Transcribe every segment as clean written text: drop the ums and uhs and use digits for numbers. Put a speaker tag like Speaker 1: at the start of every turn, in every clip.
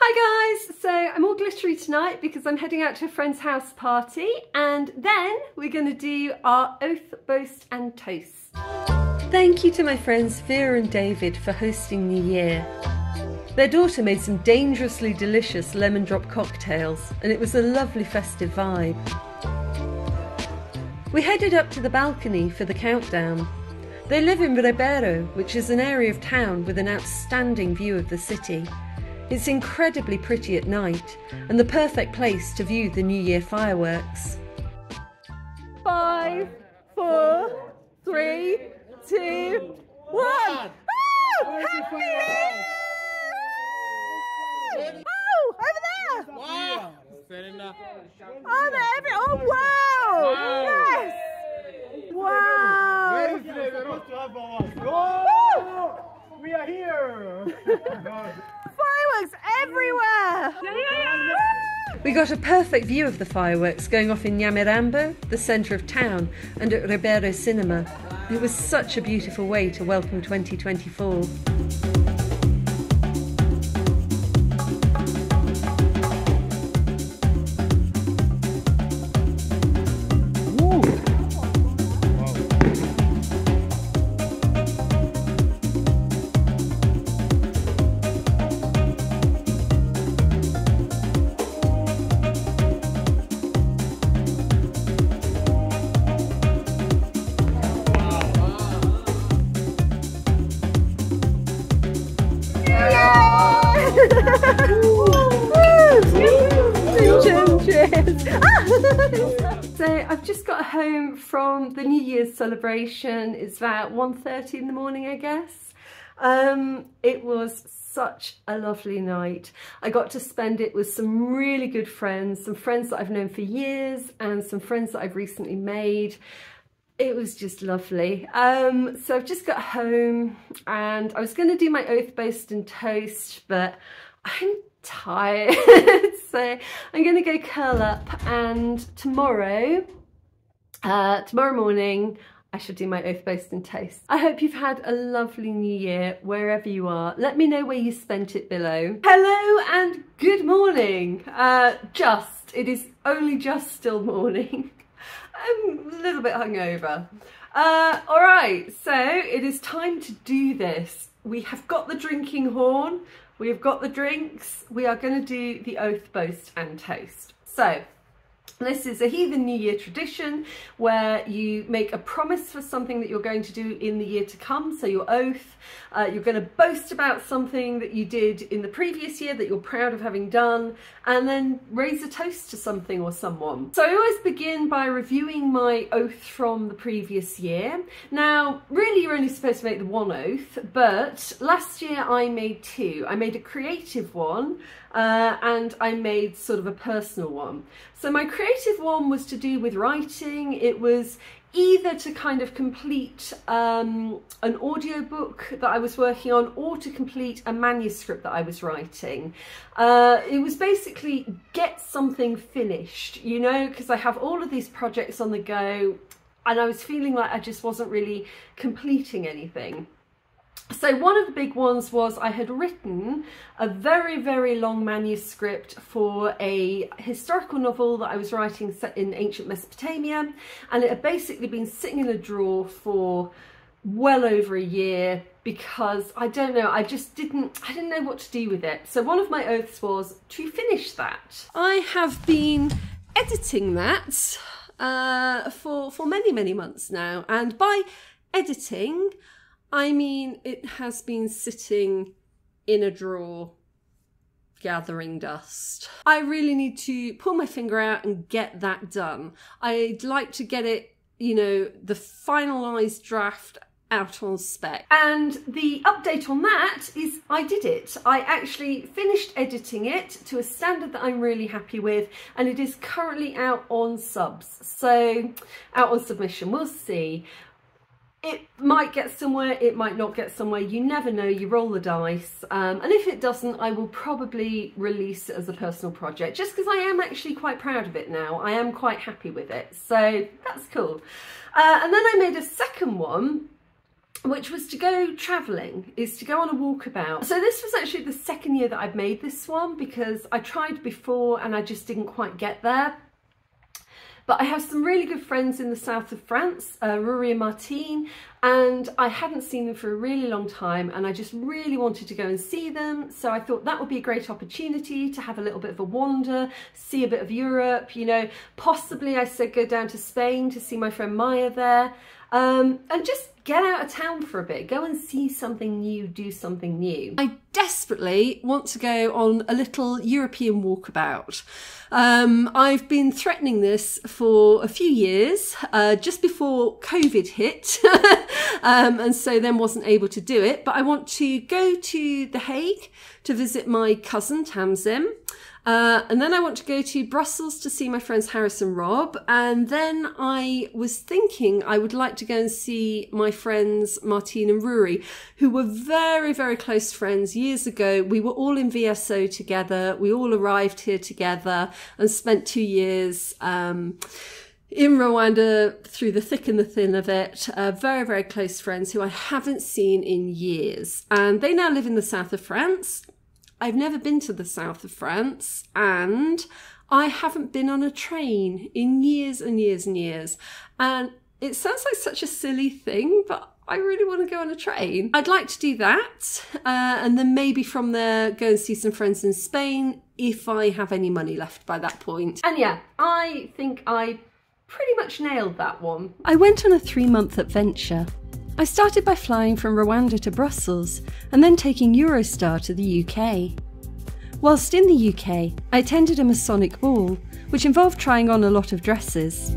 Speaker 1: Hi guys! So I'm all glittery tonight because I'm heading out to a friend's house party, and then we're going to do our oath, boast and toast. Thank you to my friends Vera and David for hosting New Year. Their daughter made some dangerously delicious lemon drop cocktails and it was a lovely festive vibe. We headed up to the balcony for the countdown. They live in Ribeiro, which is an area of town with an outstanding view of the city. It's incredibly pretty at night and the perfect place to view the New Year fireworks. 5, 4, 3, 2, 1. Oh, Happy New Year! Oh, over there!
Speaker 2: Wow!
Speaker 1: Oh, there! Oh, wow! Yes! Wow!
Speaker 2: Woo! We are here!
Speaker 1: Fireworks everywhere! We got a perfect view of the fireworks going off in Nhamirambo, the centre of town, and at Ribeiro Cinema. It was such a beautiful way to welcome 2024. So I've just got home from the New Year's celebration. It's about 1:30 in the morning, I guess. It was such a lovely night. I got to spend it with some really good friends, some friends that I've known for years and some friends that I've recently made. It was just lovely. So I've just got home and I was going to do my oath, boast and toast, but I'm tired. So I'm going to go curl up, and tomorrow morning I shall do my oath, boast and toast. I hope you've had a lovely New Year wherever you are. Let me know where you spent it below. Hello and good morning. It is only just still morning. I'm a little bit hungover. All right, so it is time to do this. We have got the drinking horn, we have got the drinks, we are going to do the oath, boast and toast. So this is a heathen New Year tradition where you make a promise for something that you're going to do in the year to come. So your oath, you're going to boast about something that you did in the previous year that you're proud of having done, and then raise a toast to something or someone. So I always begin by reviewing my oath from the previous year. Now, really you're only supposed to make the one oath, but last year I made two. I made a creative one and I made sort of a personal one. So my creative one was to do with writing. It was either to kind of complete an audiobook that I was working on or to complete a manuscript that I was writing. It was basically get something finished, you know, because I have all of these projects on the go and I was feeling like I just wasn't really completing anything. So one of the big ones was I had written a very, very long manuscript for a historical novel that I was writing set in ancient Mesopotamia, and it had basically been sitting in a drawer for well over a year because I don't know, I didn't know what to do with it. So one of my oaths was to finish that. I have been editing that for many, many months now, and by editing I mean it has been sitting in a drawer gathering dust. I really need to pull my finger out and get that done. I'd like to get it, you know, the finalised draft out on spec. And the update on that is I did it. I actually finished editing it to a standard that I'm really happy with, and it is currently out on subs. So out on submission, we'll see. It might get somewhere, it might not get somewhere, you never know, you roll the dice. And if it doesn't, I will probably release it as a personal project, just because I am actually quite proud of it now. I am quite happy with it, so that's cool. And then I made a second one which was to go travelling, is to go on a walkabout. So this was actually the second year that I'd made this one, because I tried before and I just didn't quite get there. But I have some really good friends in the south of France, Rory and Martine, and I hadn't seen them for a really long time, and I just really wanted to go and see them. So I thought that would be a great opportunity to have a little bit of a wander, see a bit of Europe, you know, possibly I said go down to Spain to see my friend Maya there, and just get out of town for a bit, go and see something new, do something new. I desperately want to go on a little European walkabout. I've been threatening this for a few years, just before COVID hit, and so then wasn't able to do it. But I want to go to The Hague to visit my cousin Tamzin. And then I want to go to Brussels to see my friends Harris and Rob. And then I was thinking I would like to go and see my friends Martine and Rory, who were very, very close friends years ago. We were all in VSO together. We all arrived here together and spent 2 years in Rwanda through the thick and the thin of it. Very, very close friends who I haven't seen in years. And they now live in the south of France. I've never been to the south of France, and I haven't been on a train in years and years and years. And it sounds like such a silly thing, but I really want to go on a train. I'd like to do that, and then maybe from there go and see some friends in Spain if I have any money left by that point. And yeah, I think I pretty much nailed that one. I went on a 3-month adventure. I started by flying from Rwanda to Brussels and then taking Eurostar to the UK. Whilst in the UK, I attended a Masonic ball, which involved trying on a lot of dresses.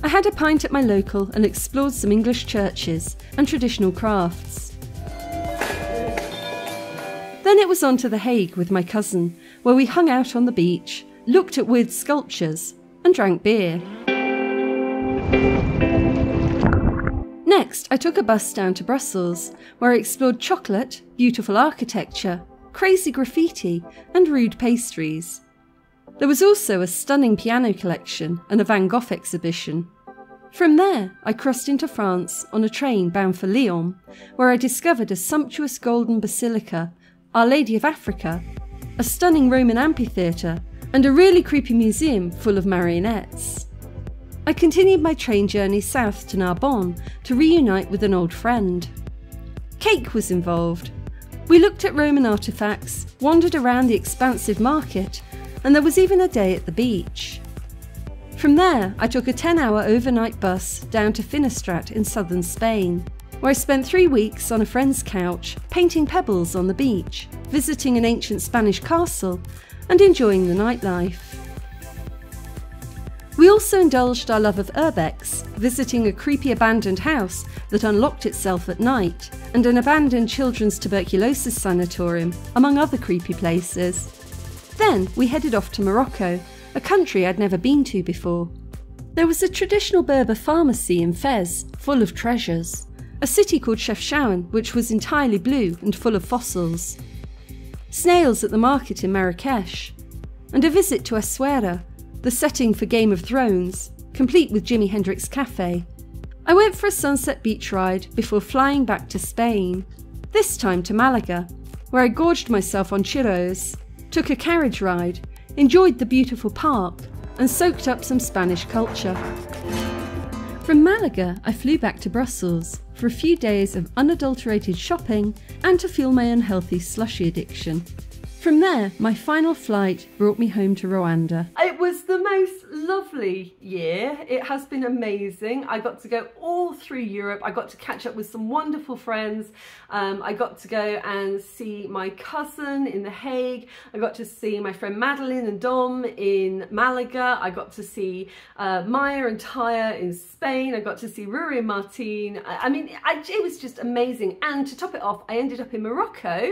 Speaker 1: I had a pint at my local and explored some English churches and traditional crafts. Then it was on to The Hague with my cousin, where we hung out on the beach, looked at weird sculptures, and drank beer. Next, I took a bus down to Brussels, where I explored chocolate, beautiful architecture, crazy graffiti, and rude pastries. There was also a stunning piano collection and a Van Gogh exhibition. From there, I crossed into France on a train bound for Lyon, where I discovered a sumptuous golden basilica, Our Lady of Africa, a stunning Roman amphitheatre, and a really creepy museum full of marionettes. I continued my train journey south to Narbonne to reunite with an old friend. Cake was involved. We looked at Roman artefacts, wandered around the expansive market, and there was even a day at the beach. From there, I took a 10-hour overnight bus down to Finestrat in southern Spain, where I spent 3 weeks on a friend's couch, painting pebbles on the beach, visiting an ancient Spanish castle, and enjoying the nightlife. We also indulged our love of urbex, visiting a creepy abandoned house that unlocked itself at night, and an abandoned children's tuberculosis sanatorium, among other creepy places. Then we headed off to Morocco, a country I'd never been to before. There was a traditional Berber pharmacy in Fez, full of treasures, a city called Chefchaouen, which was entirely blue and full of fossils, snails at the market in Marrakesh, and a visit to Essaouira, the setting for Game of Thrones, complete with Jimi Hendrix Cafe. I went for a sunset beach ride before flying back to Spain, this time to Malaga, where I gorged myself on churros, took a carriage ride, enjoyed the beautiful park, and soaked up some Spanish culture. From Malaga, I flew back to Brussels for a few days of unadulterated shopping and to fuel my unhealthy slushy addiction. From there, my final flight brought me home to Rwanda. It was the most lovely year. It has been amazing. I got to go all through Europe. I got to catch up with some wonderful friends. I got to go and see my cousin in The Hague. I got to see my friend Madeline and Dom in Malaga. I got to see Maya and Taya in Spain. I got to see Rory and Martine. I mean, it was just amazing. And to top it off, I ended up in Morocco,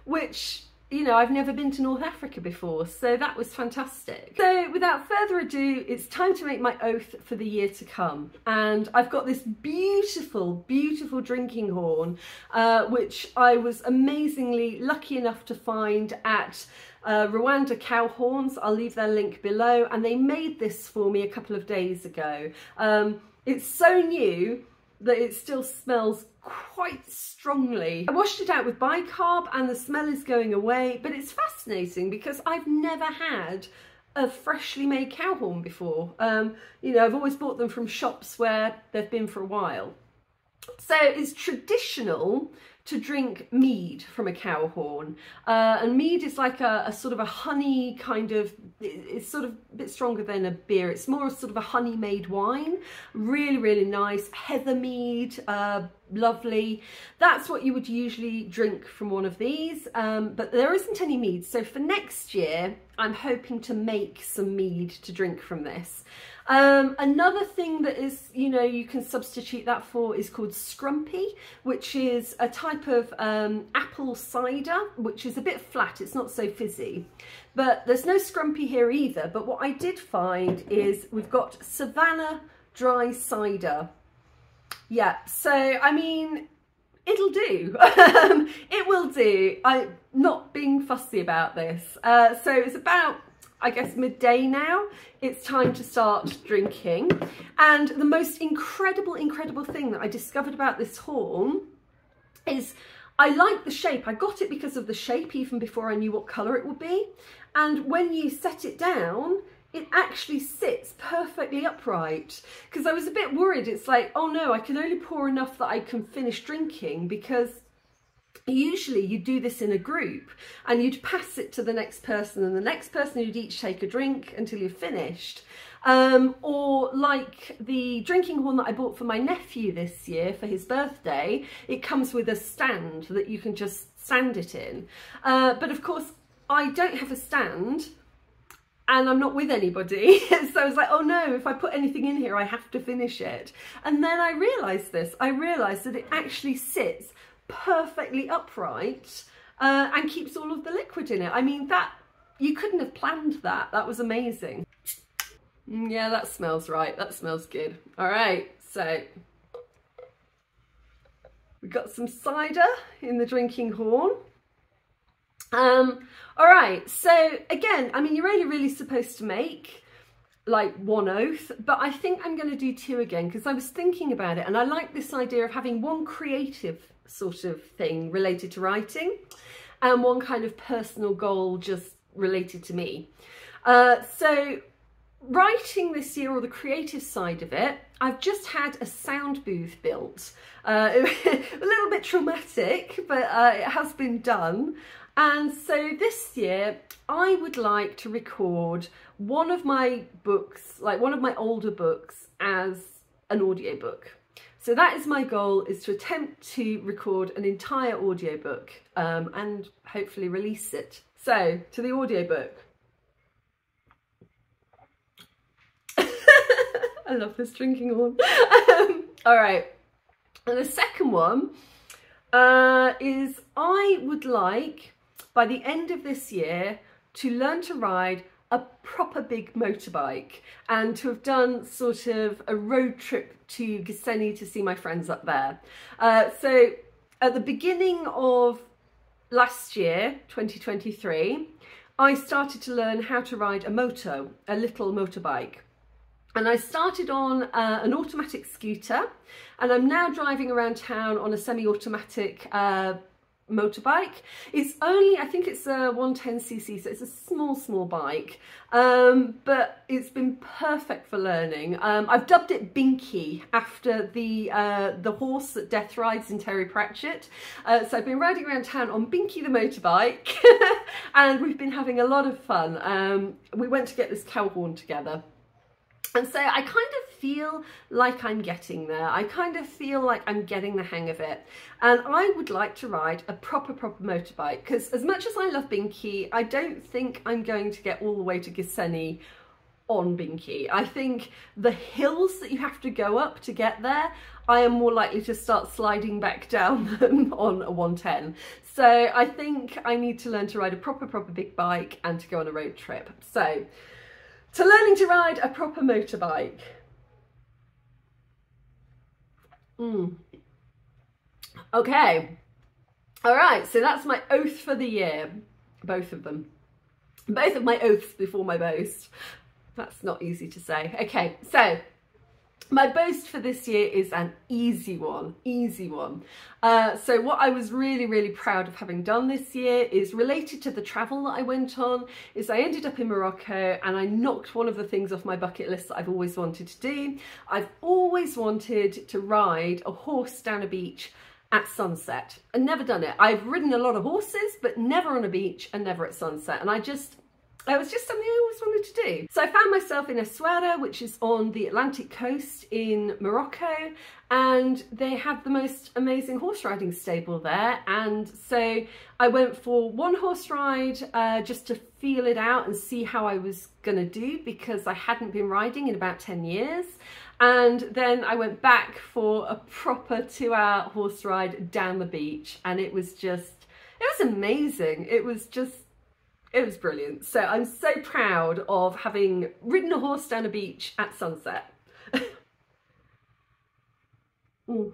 Speaker 1: which you know, I've never been to North Africa before, so that was fantastic. So without further ado, it's time to make my oath for the year to come. And I've got this beautiful, beautiful drinking horn, which I was amazingly lucky enough to find at Rwanda Cow Horns. I'll leave their link below, and they made this for me a couple of days ago. It's so new that it still smells quite strongly. I washed it out with bicarb and the smell is going away, but it's fascinating because I've never had a freshly made cow horn before. You know, I've always bought them from shops where they've been for a while. So it's traditional to drink mead from a cow horn, and mead is like a sort of a honey kind of, it's sort of a bit stronger than a beer. It's more sort of a honey made wine, really, really nice. Heather mead, lovely. That's what you would usually drink from one of these, but there isn't any mead. So for next year, I'm hoping to make some mead to drink from this. Another thing that is, you know, you can substitute that for is called scrumpy, which is a type of apple cider, which is a bit flat. It's not so fizzy, but there's no scrumpy here either. But what I did find is we've got Savannah dry cider. Yeah, so I mean, it'll do. It will do. I'm not being fussy about this. So it's about, I guess, midday now. It's time to start drinking. And the most incredible thing that I discovered about this horn is I like the shape. I got it because of the shape even before I knew what colour it would be. And when you set it down, it actually sits perfectly upright, because I was a bit worried. It's like, oh no, I can only pour enough that I can finish drinking, because usually you do this in a group and you'd pass it to the next person and the next person, you'd each take a drink until you're finished. Or like the drinking horn that I bought for my nephew this year for his birthday, it comes with a stand that you can just stand it in. But of course I don't have a stand and I'm not with anybody. So I was like, oh no, if I put anything in here, I have to finish it. And then I realised this. I realised that it actually sits perfectly upright and keeps all of the liquid in it. I mean, that, you couldn't have planned that. That was amazing. Yeah, that smells right. That smells good. All right, so we've got some cider in the drinking horn. All right, so again, I mean, you're only really supposed to make like one oath, but I think I'm going to do two again, because I was thinking about it and I like this idea of having one creative sort of thing related to writing and one kind of personal goal just related to me. So writing this year, or the creative side of it, I've just had a sound booth built. A little bit traumatic, but it has been done. And so this year I would like to record one of my books, like one of my older books, as an audiobook. So that is my goal, is to attempt to record an entire audiobook and hopefully release it. So to the audiobook. I love this drinking horn. All right, and the second one is I would like, by the end of this year, to learn to ride a proper big motorbike and to have done sort of a road trip to Giseni to see my friends up there. So at the beginning of last year, 2023, I started to learn how to ride a moto, a little motorbike. And I started on an automatic scooter, and I'm now driving around town on a semi-automatic motorbike. It's only, I think it's a 110cc, so it's a small bike, but it's been perfect for learning. I've dubbed it Binky after the horse that Death rides in Terry Pratchett. So I've been riding around town on Binky the motorbike and we've been having a lot of fun. We went to get this cow horn together. And so I kind of feel like I'm getting there. I kind of feel like I'm getting the hang of it. And I would like to ride a proper motorbike, because as much as I love Binky, I don't think I'm going to get all the way to Giseni on Binky. I think the hills that you have to go up to get there, I am more likely to start sliding back down them on a 110. So I think I need to learn to ride a proper big bike and to go on a road trip. So to learning to ride a proper motorbike. Okay. All right, so that's my oath for the year. Both of them. Both of my oaths before my boast. That's not easy to say. Okay, so my boast for this year is an easy one, So what I was really proud of having done this year is related to the travel that I went on, is I ended up in Morocco and I knocked one of the things off my bucket list that I've always wanted to do. I've always wanted to ride a horse down a beach at sunset and never done it. I've ridden a lot of horses, but never on a beach and never at sunset. And it was just something I always wanted to do. So I found myself in Essaouira, which is on the Atlantic coast in Morocco, and they have the most amazing horse riding stable there. And so I went for one horse ride just to feel it out and see how I was gonna do, because I hadn't been riding in about 10 years. And then I went back for a proper 2-hour horse ride down the beach, and it was amazing. It was brilliant. So I'm so proud of having ridden a horse down a beach at sunset. Oh,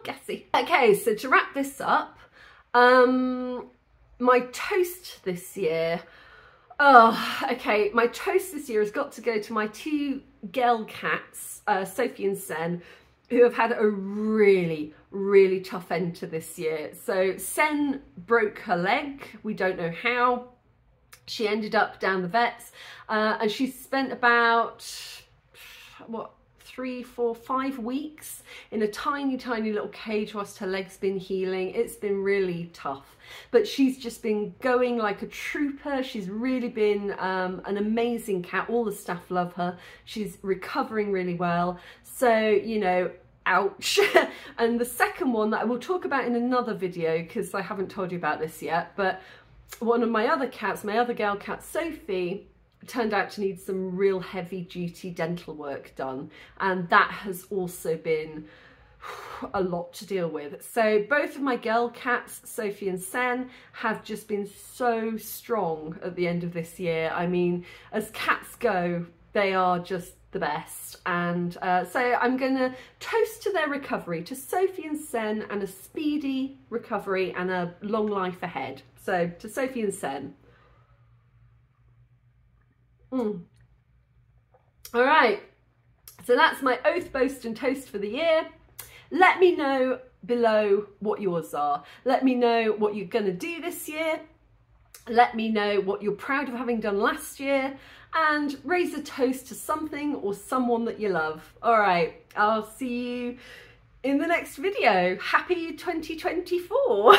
Speaker 1: gassy. Okay, so to wrap this up, my toast this year. My toast this year has got to go to my 2 girl cats, Sophie and Sen, who have had a really tough end to this year. So Sen broke her leg. We don't know how. She ended up down the vets, and she spent about, 3, 4, 5 weeks in a tiny little cage whilst her leg's been healing. It's been really tough, but she's just been going like a trooper. She's really been an amazing cat. All the staff love her. She's recovering really well. So, you know, ouch. And the second one that I will talk about in another video, because I haven't told you about this yet, but one of my other cats, my other girl cat, Sophie, turned out to need some real heavy duty dental work done, and that has also been a lot to deal with. So both of my girl cats, Sophie and Sen, have just been so strong at the end of this year. I mean, as cats go, they are just the best. And so I'm gonna toast to their recovery, to Sophie and Sen, and a speedy recovery and a long life ahead. So to Sophie and Sen. All right, so that's my oath, boast and toast for the year. Let me know below what yours are. Let me know what you're gonna do this year. Let me know what you're proud of having done last year, and raise a toast to something or someone that you love. All right, I'll see you in the next video. Happy 2024.